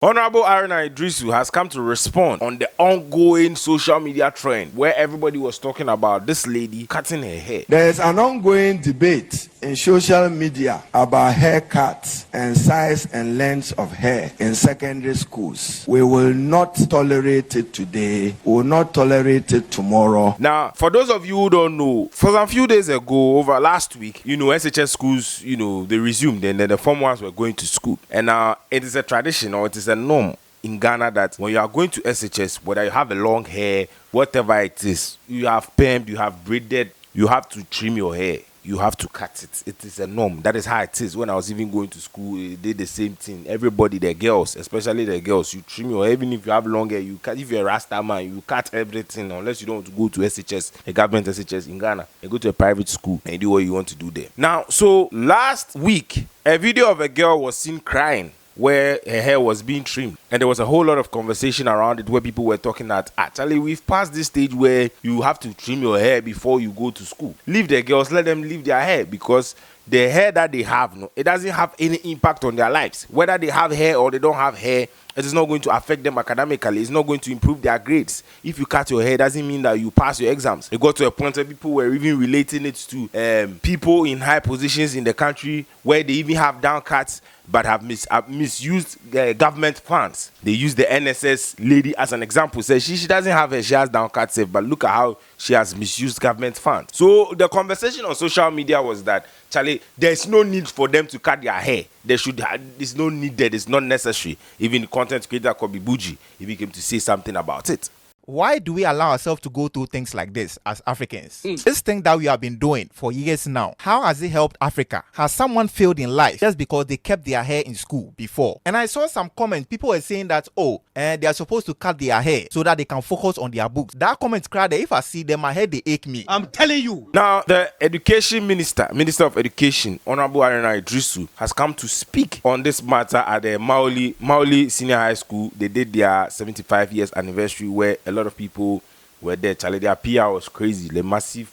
Honorable Haruna Iddrisu has come to respond on the ongoing social media trend where everybody was talking about this lady cutting her hair. There is an ongoing debate in social media about haircuts and size and length of hair in secondary schools. We will not tolerate it today. We will not tolerate it tomorrow. Now, for those of you who don't know, for some few days ago, over last week, SHS schools, they resumed and then the Form 1s were going to school. And now it is a tradition or it is a norm in Ghana that when you are going to SHS, whether you have a long hair, whatever it is, you have permed, you have braided, you have to trim your hair. You have to cut it. It is a norm. That is how it is. When I was even going to school, they did the same thing. Everybody, the girls, especially the girls, you trim your hair. Even if you have long hair, you cut. If you're a Rasta man, you cut everything unless you don't want to go to SHS, a government SHS in Ghana. You go to a private school and do what you want to do there. Now, so last week, a video of a girl was seen crying where her hair was being trimmed, and there was a whole lot of conversation around it where people were talking that actually we've passed this stage where you have to trim your hair before you go to school. Leave the girls, let them leave their hair, because the hair that they have, it doesn't have any impact on their lives. Whether they have hair or they don't have hair, it is not going to affect them academically. It's not going to improve their grades. If you cut your hair, it doesn't mean that you pass your exams. It got to a point where people were even relating it to people in high positions in the country where they even have down cuts but have misused government funds. They use the NSS lady as an example. Says she doesn't have hair, she has down cuts, but look at how she has misused government funds. So the conversation on social media was that, Charlie, there's no need for them to cut their hair. There's no need there. It's not necessary. Even the content creator Kobe Buji, if he came to say something about it. Why do we allow ourselves to go through things like this as Africans? This thing that we have been doing for years now, how has it helped Africa? Has someone failed in life just because they kept their hair in school before? And I saw some comments, people were saying that, they are supposed to cut their hair so that they can focus on their books. That comment cried that if I see them, my head, they ache me. I'm telling you. Now, the Education Minister of Education, Honorable Haruna Iddrisu, has come to speak on this matter at the Mauli Senior High School. They did their 75 years anniversary where a lot of people were there. Charlie, their PR was crazy. The massive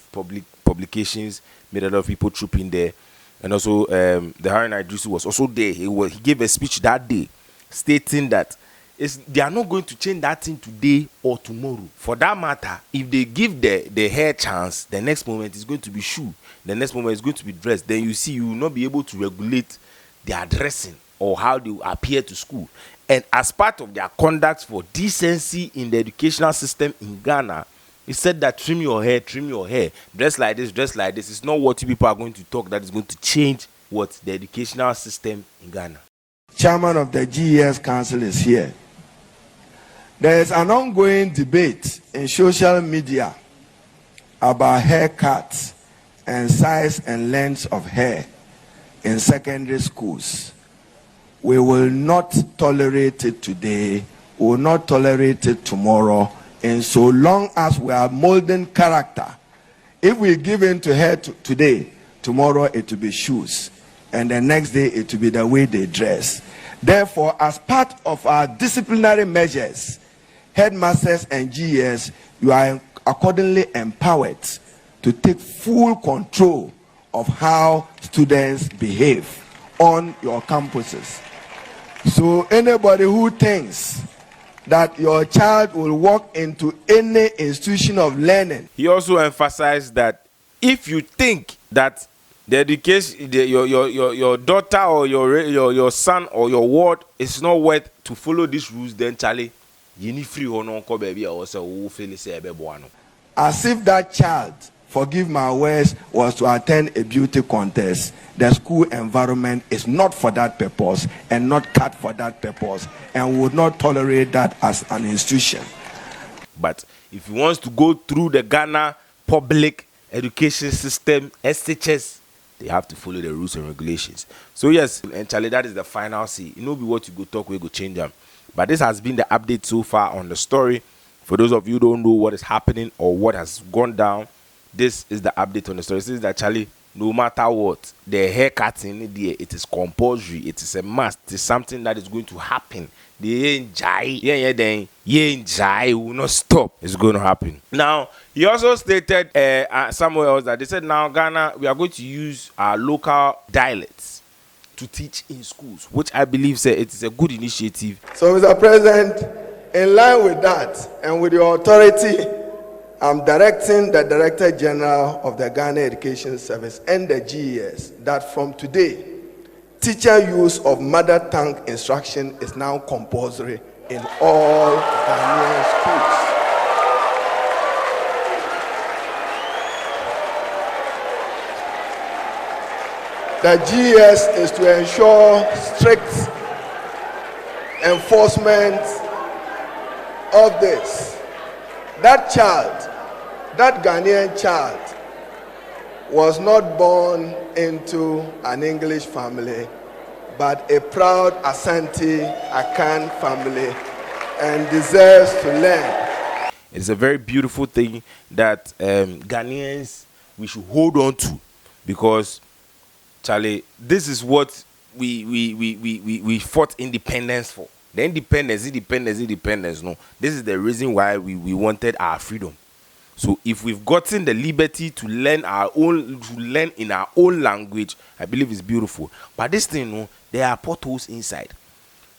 publications made a lot of people troop in there. And also, the Haruna Iddrisu was also there. He gave a speech that day stating that they are not going to change that thing today or tomorrow. For that matter, if they give the hair chance, the next moment is going to be shoe. The next moment is going to be dress. Then you will not be able to regulate their dressing or how they appear to school. And as part of their conduct for decency in the educational system in Ghana, he said that trim your hair, dress like this, dress like this. It's not what you people are going to talk that is going to change what the educational system in Ghana. Chairman of the GES Council is here. There is an ongoing debate in social media about haircuts and size and length of hair in secondary schools. We will not tolerate it today. We will not tolerate it tomorrow. And so long as we are molding character, if we give in to hair today, tomorrow it will be shoes. And the next day it will be the way they dress. Therefore, as part of our disciplinary measures, headmasters and GES, you are accordingly empowered to take full control of how students behave on your campuses. So anybody who thinks that your child will walk into any institution of learning. He also emphasized that if you think that the education, your daughter or your son or your ward is not worth to follow these rules, then Charlie, you need free or no baby or so as if that child, forgive my words, was to attend a beauty contest. The school environment is not for that purpose and not cut for that purpose, and would not tolerate that as an institution. But if he wants to go through the Ghana public education system, SHS, they have to follow the rules and regulations. So yes, and Charlie, that is the final say. It will be what you go talk, we go change them. But this has been the update so far on the story. For those of you who don't know what is happening or what has gone down, this is the update on the story. This is that, Charlie, no matter what, the haircut in the it is compulsory, it is a must, it is something that is going to happen. The enjoy will not stop. It's going to happen. Now, he also stated somewhere else that they said now Ghana, we are going to use our local dialects to teach in schools, which I believe it is a good initiative. So, Mr. President, in line with that and with your authority, I'm directing the Director General of the Ghana Education Service and the GES that from today, teacher use of mother tongue instruction is now compulsory in all Ghanaian schools. The GES is to ensure strict enforcement of this. That child, that Ghanaian child, was not born into an English family, but a proud Asante Akan family, and deserves to learn. It's a very beautiful thing that Ghanaians we should hold on to, because Charlie, this is what we fought independence for. The independence. No, this is the reason why we wanted our freedom. So if we've gotten the liberty to learn in our own language, I believe it's beautiful. But this thing, no, there are potholes inside.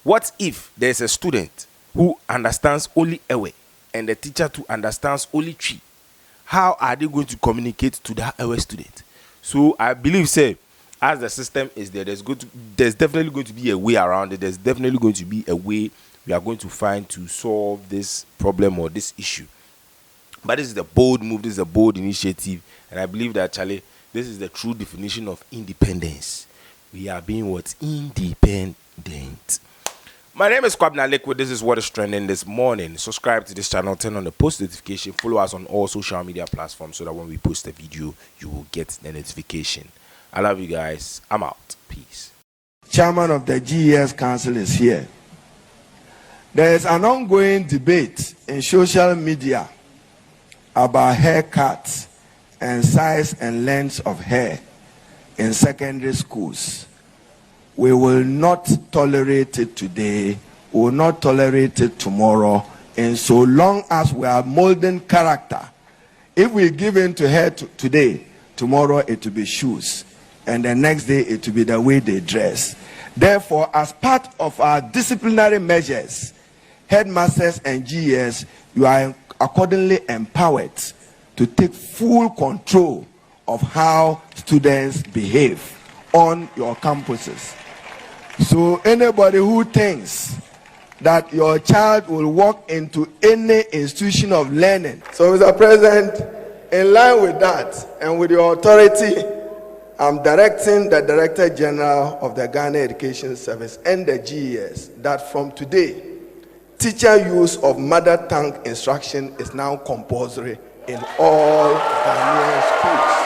What if there's a student who understands only Ewe and the teacher too understands only Chi? How are they going to communicate to that Ewe student? So I believe, as the system is there, there's definitely going to be a way around it. There's definitely going to be a way we are going to find to solve this problem or this issue. But this is a bold move, this is a bold initiative, and I believe that, Charlie, this is the true definition of independence. We are being what? Independent. My name is Kwabena Liquid. This is what is trending this morning. Subscribe to this channel, turn on the post notification, follow us on all social media platforms so that when we post a video, you will get the notification. I love you guys. I'm out. Peace. Chairman of the GES Council is here. There is an ongoing debate in social media about haircuts and size and length of hair in secondary schools. We will not tolerate it today. We will not tolerate it tomorrow. And so long as we are molding character, if we give in to hair today, tomorrow it will be shoes. And the next day it will be the way they dress. Therefore, as part of our disciplinary measures, headmasters and GES, you are accordingly empowered to take full control of how students behave on your campuses. So anybody who thinks that your child will walk into any institution of learning. So, Mr. President, in line with that and with your authority, I'm directing the Director General of the Ghana Education Service and the GES that from today, teacher use of mother tongue instruction is now compulsory in all Ghanaian schools.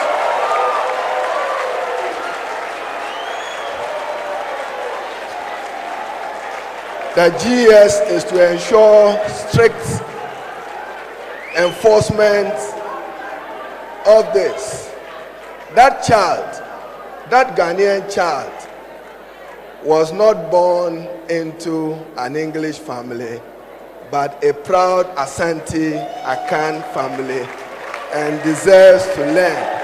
The GES is to ensure strict enforcement of this. That child, that Ghanaian child, was not born into an English family, but a proud Asante Akan family, and deserves to learn.